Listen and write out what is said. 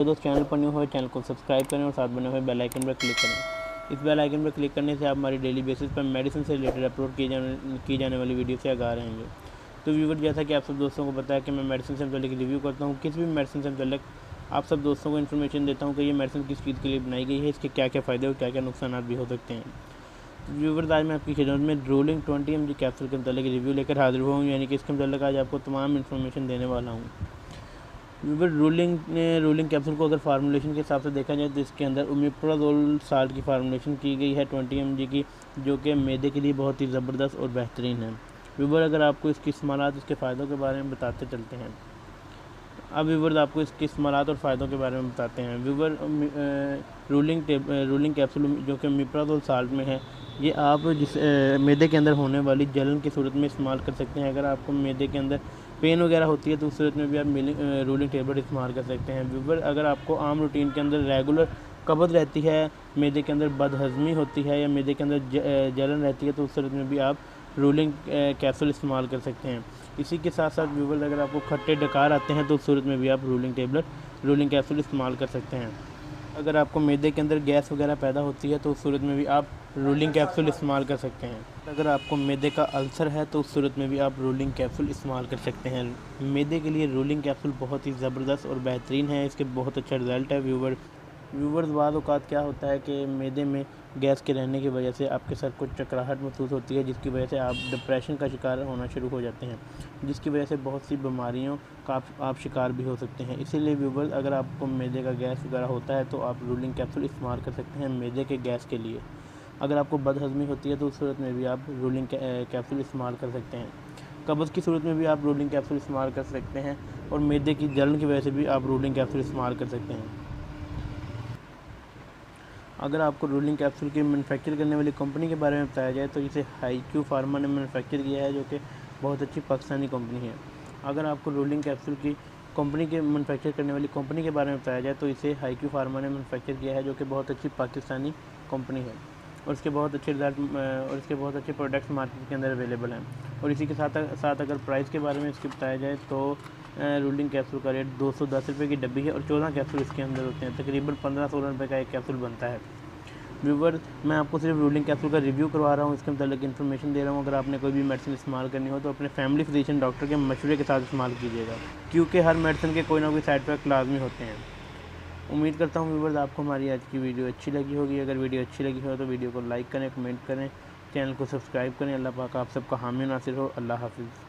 तो दोस्त चैनल पर न्यू हो चैनल को सब्सक्राइब करें और साथ बने हुए बेल आइकन पर क्लिक करें। इस बेल आइकन पर क्लिक करने से आप हमारी डेली बेसिस पर मेडिसिन से रिलेटेड अपलोड की जाने वाली वीडियो से आगाह रहेंगे। तो व्यूवर, जैसा कि आप सब दोस्तों को पता है कि मैं मेडिसिन से मुतल्लिक रिव्यू करता हूँ, किसी भी मेडिसिन से मुतल्लिक आप सब दोस्तों को इन्फॉर्मेशन देता हूँ कि ये मेडिसिन किस चीज़ के लिए बनाई गई है, इसके क्या क्या फ़ायदे और क्या क्या नुकसान भी हो सकते हैं। व्यूवर, आज मैं आपकी खिदमत में रोलिंग 20 mg कैप्सूल के मुतल्लिक रिव्यू लेकर हाजिर हुआ हूँ, यानी कि इसके मुतल्लिक आज आपको तमाम इन्फॉर्मेशन देने वाला हूँ। व्यूवर, रोलिंग कैप्सूल को अगर फार्मूलेशन के हिसाब से देखा जाए तो इसके अंदर ओमेप्राजोल साल्ट की फार्मूलेशन की गई है 20 mg की, जो कि मैदे के लिए बहुत ही ज़बरदस्त और बेहतरीन है। व्यूवर, अगर आपको इसकी इस्तेमालात, इसके फ़ायदों के बारे में बताते चलते हैं। अब व्यूवर आपको इसके इस्तेमालात और फ़ायदों के बारे में बताते हैं। व्यूवर, रोलिंग कैप्सूल जो कि ओमेप्राजोल साल्ट में है, ये आप मैदे के अंदर होने वाली जलन की सूरत में इस्तेमाल कर सकते हैं। अगर आपको मैदे के अंदर पेन वगैरह होती है तो उस सूरत में भी आप रोलिंग टेबलेट इस्तेमाल कर सकते हैं। व्यूवर, अगर आपको आम रूटीन के अंदर रेगुलर कब्ज़ रहती है, मैदे के अंदर बदहज़मी होती है या मैदे के अंदर जलन रहती है तो उस सूरत में भी आप रोलिंग कैप्सूल इस्तेमाल कर सकते हैं। इसी के साथ साथ व्यूवर, अगर आपको खट्टे डकार आते हैं तो उस सूरत में भी आप रोलिंग कैप्सूल इस्तेमाल कर सकते हैं। अगर आपको मैदे के अंदर गैस वगैरह पैदा होती है तो उस सूरत में भी आप रोलिंग कैप्सूल इस्तेमाल कर सकते हैं। अगर आपको मैदे का अल्सर है तो उस सूरत में भी आप रोलिंग कैप्सूल इस्तेमाल कर सकते हैं। मैदे के लिए रोलिंग कैप्सूल बहुत ही ज़बरदस्त और बेहतरीन है, इसके बहुत अच्छा रिज़ल्ट है। व्यूवर्स, बाद औक़ात क्या होता है कि मैदे में गैस के रहने की वजह से आपके सर को चकराहट महसूस होती है, जिसकी वजह से आप डिप्रेशन का शिकार होना शुरू हो जाते हैं, जिसकी वजह से बहुत सी बीमारियों का आप शिकार भी हो सकते हैं। इसीलिए व्यूवर्स, अगर आपको मैदे का गैस वगैरह होता है तो आप रोलिंग कैप्सूल इस्तेमाल कर सकते हैं मैदे के गैस के लिए। अगर आपको बदहज़मी होती है तो उस सूरत में भी आप रोलिंग कैप्सूल इस्तेमाल कर सकते हैं। कब्ज़ की सूरत में भी आप रोलिंग कैप्सूल इस्तेमाल कर सकते हैं और मैदे की जलन की वजह से भी आप रोलिंग कैप्सूल इस्तेमाल कर सकते हैं। अगर आपको रोलिंग कैप्सूल की मैन्युफैक्चर करने वाली कंपनी के बारे में बताया जाए तो इसे हाईक्यू फार्मा ने मैन्युफैक्चर किया है, जो कि बहुत अच्छी पाकिस्तानी कंपनी है। अगर आपको रोलिंग कैप्सूल की कंपनी के मैन्युफैक्चर करने वाली कंपनी के बारे में बताया जाए तो इसे हाईक्यू फार्मा ने मैन्युफैक्चर किया है, जो कि बहुत अच्छी पाकिस्तानी कंपनी है और इसके बहुत अच्छे रिजल्ट और इसके बहुत अच्छे प्रोडक्ट्स मार्केट के अंदर अवेलेबल हैं। और इसी के साथ अगर प्राइस के बारे में इसके बताया जाए तो रोलिंग कैप्सूल का रेट 210 रुपये की डब्बी है और 14 कैप्सूल इसके अंदर होते हैं। तकरीबन 15-16 रुपये का एक कैप्सूल बनता है। व्यूवर, मैं आपको सिर्फ रोलिंग कैप्सूल का रिव्यू करवा रहा हूँ, इसके मतलब इन्फॉर्मेशन दे रहा हूँ। अगर आपने कोई भी मेडिसिन इस्तेमाल करनी हो तो अपने फैमिली फिजिशियन डॉक्टर के मशवरे के साथ इस्तेमाल कीजिएगा, क्योंकि हर मेडिसिन के कोई ना कोई साइड इफेक्ट लाजमी होते हैं। उम्मीद करता हूँ व्यूवर्स, आपको हमारी आज की वीडियो अच्छी लगी होगी। अगर वीडियो अच्छी लगी हो तो वीडियो को लाइक करें, कमेंट करें, चैनल को सब्सक्राइब करें। अल्लाह पाक आप सबका हामी नासिर हो। अल्लाह हाफिज़।